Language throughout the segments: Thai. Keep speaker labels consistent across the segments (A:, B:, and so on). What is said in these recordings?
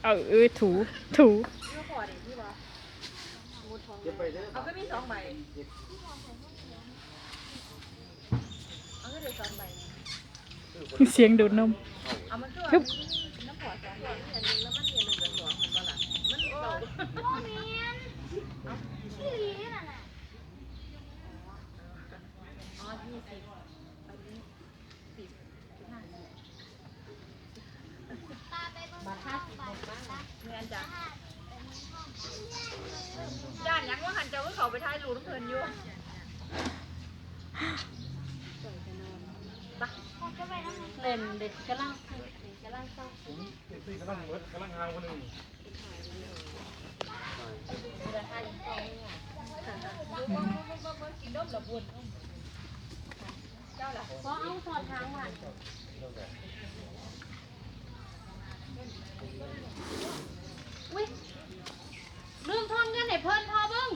A: ถู
B: เอาก็มี2 ใบเอาก็ได้2 ใบ
A: เสียงดูดนม
B: เอามันก็มันน้ำพอ2 ใบอันนึงแล้วมันเรียน1กับ2มันบ่ล่ะมันเก่า
C: โอ้เมียนที่ลีนั่นน่ะ
B: อ๋อ20อันนี้10
C: ตาไปเบิ่ง
B: บาท
C: ข้าวไป
B: 50บ้างเงินจ้ะย่านหยังว่าหันเจ้าก็เขาไปถ่ายรูปน้ำเพลินอยู่เล่นเด็กกำลังเศร้า
D: ตีกำลังหาคนหนึ่ง
B: กินนมดอกบุญเจ้าล่ะเพราะเอาสอดทางหวานอุ้ยลืมทอนเงินให้เพิ่นพอเบิ้ง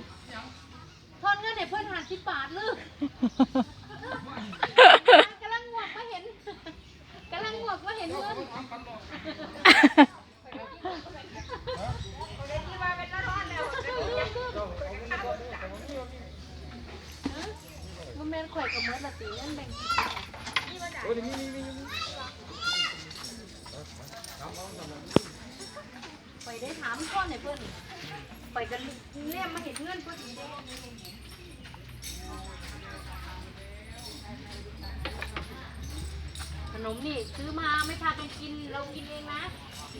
B: ทอนเงินให้เพิ่น50 บาทลืมกำลังงวกมาเห็นเงินมันแม่นข่อยกับเมื่อละตีเงินแบ่งกิน
D: โอ้ยนี่
B: ไปได้ถามก้อนให้เพิ่นไปกันเลี่ยมมาเห็นเงินเพิ่นขนมนี่ซื้อมาไม่พาต้องกินเรากินเองนะ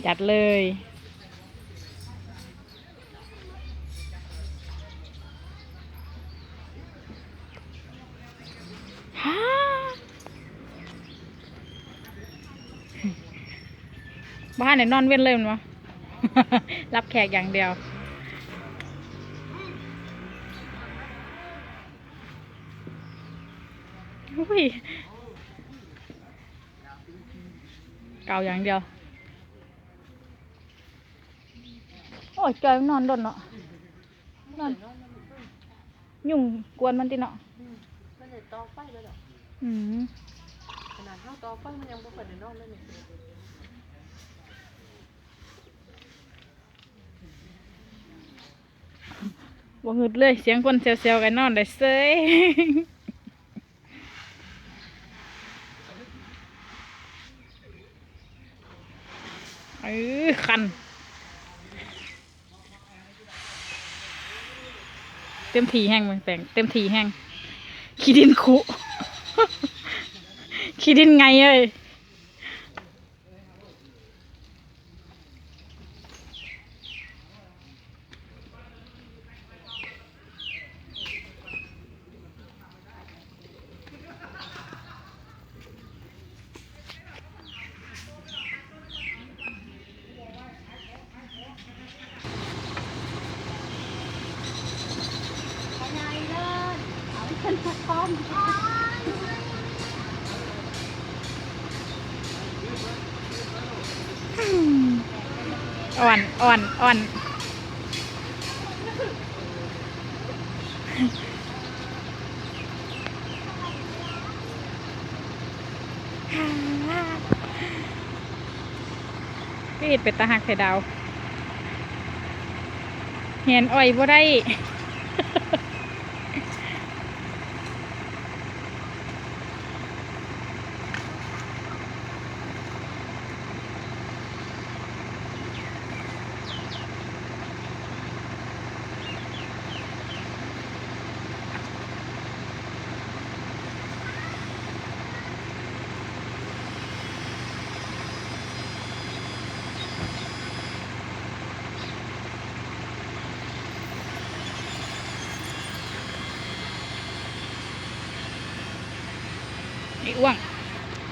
A: จัดเลยบ้านไหนนอนเว้นเลยมั้ยวะ รับแขกอย่างเดียวอุ้ยเก่าอย่างเดียวโอ้ยเกยนอนดนเนาะนอนยุ่งกวนมันติเนาะ
B: มันจะตอไฟเลยหรอขนาดเท่าตอไฟมันยังบ่เปิดในนอกเลยเนี่ย
A: บ่หึดเลยเสียงคนเซลๆกันนอนได้เซ้ยคันเต็มทีแห้งมันแต่งเต็มทีแห้งขี้ดินคุ ขี้ดินไงเอ้ยอ่อนพี่อิดเป็นตาหักไข่ดาวเห็นอ้อยบ่ได้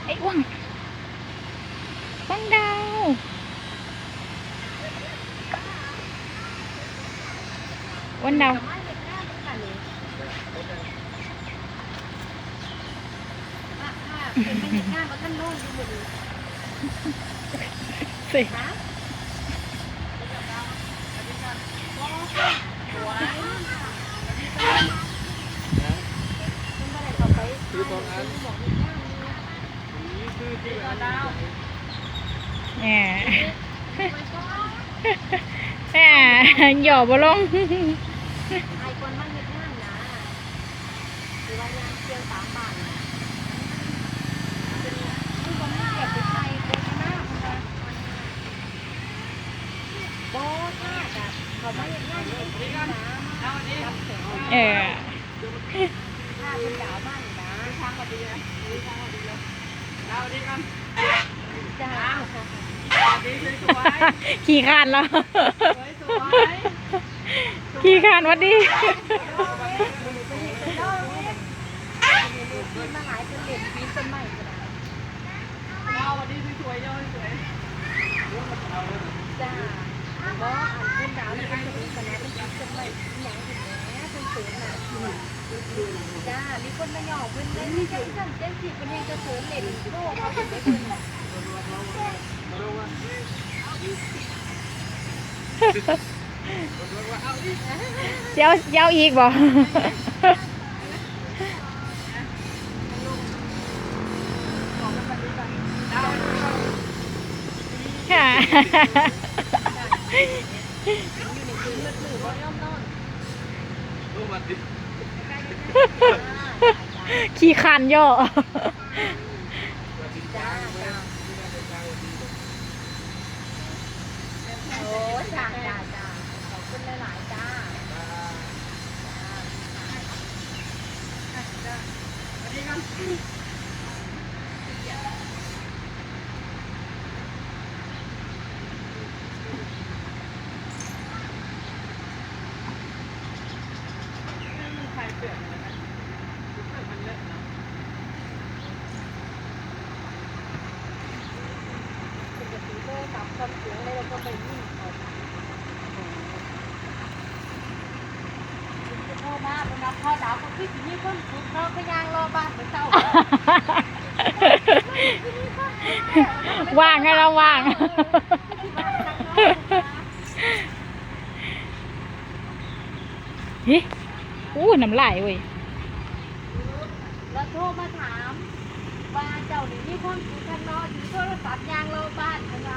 A: ไอ้อ้วงบังดาววันดาว
B: เป็นไม่เห็นงานมาท่านโน่นอยู่บ่ดี
A: สิ
D: คือตอนนั้น
A: แหม แหมหย่อบ่ลง
B: ไอ้คนมันเฮ็ดงานนะหรือว่ายางเกี่ยวตามบ้านนะเป็นมันบ่มีเก็บไปไทยโฆษณาเพิ่นว่าบ่ถ้าจ้ะเขามาเฮ็ดงานอยู่ที่นะรับแขก
A: เออ
B: ถ้าเพิ่นดาวบ้านนี่นะทางก็ดีนะทางก็ดีเลยดาวดีกันจ้า
A: ขี่คานแล้ว
B: สวย
A: ขี่คานหวัดดี
B: ขึ้นมาหลายเป็นเหรียญปีต้นใหม่ก็ได้เอาวันนี้สวยๆย่อสวยจ้าบ่อันขึ้นดาวนี่เป็นสวยขนาดเป็นปีต้นใหม่หยังถึงแม้เป็นสวยน่ะจ้ามีคนมาหยอกเพิ่นเลยมีจังซั่นจังสิเพิ่นยังจะเสริมเหรียญโลกเขาถึงได้เพิ่น
A: เจ้าเจ้าอีกบ่ค่ะขี่คันย่อ
B: จ้าโอ้จ้าขอบคุณหลายๆจ้ากับคนเสียงเลยเราก็ไปยิ่งเขาโทรมาเป็นนักพ่อดาวก็คิดอย่างนี้คนสุดเราก็ยางรอบ้านไปเจ้า
A: ว่างให้เราว่าง ฮิอู้น้ำลายเว้ย
B: แล้วโทรมาถามว่าเจ้านี่มีคนสุดทางนอกอยู่โทรศัพท์ยางรอบ้านเห็นไหม